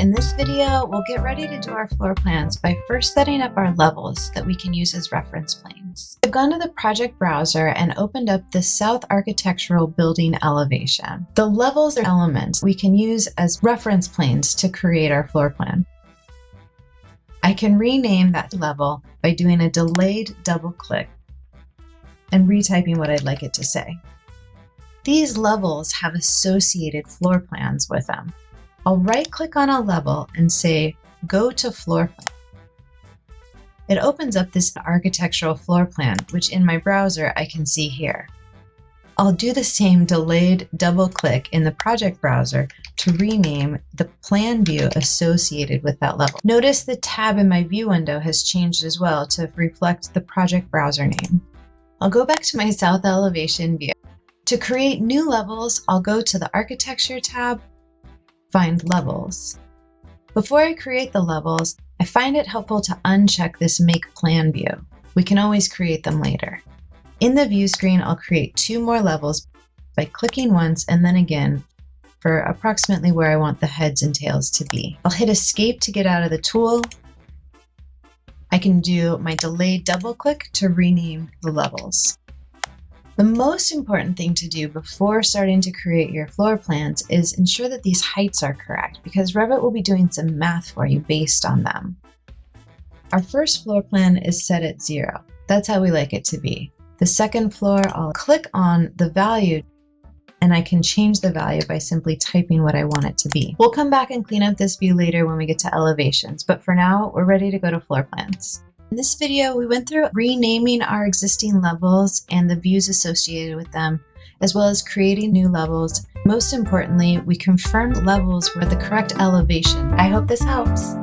In this video, we'll get ready to do our floor plans by first setting up our levels that we can use as reference planes. I've gone to the project browser and opened up the South Architectural Building elevation. The levels are elements we can use as reference planes to create our floor plan. I can rename that level by doing a delayed double click and retyping what I'd like it to say. These levels have associated floor plans with them. I'll right-click on a level and say, Go to Floor Plan. It opens up this architectural floor plan, which in my browser I can see here. I'll do the same delayed double-click in the project browser to rename the plan view associated with that level. Notice the tab in my view window has changed as well to reflect the project browser name. I'll go back to my South Elevation view. To create new levels, I'll go to the Architecture tab, find Levels. Before I create the levels, I find it helpful to uncheck this Make Plan view. We can always create them later. In the view screen, I'll create 2 more levels by clicking once and then again for approximately where I want the heads and tails to be. I'll hit Escape to get out of the tool. I can do my delayed double click to rename the levels. The most important thing to do before starting to create your floor plans is ensure that these heights are correct, because Revit will be doing some math for you based on them. Our first floor plan is set at 0. That's how we like it to be. The second floor, I'll click on the value and I can change the value by simply typing what I want it to be. We'll come back and clean up this view later when we get to elevations, but for now, we're ready to go to floor plans. In this video, we went through renaming our existing levels and the views associated with them, as well as creating new levels. Most importantly, we confirmed levels were the correct elevation. I hope this helps.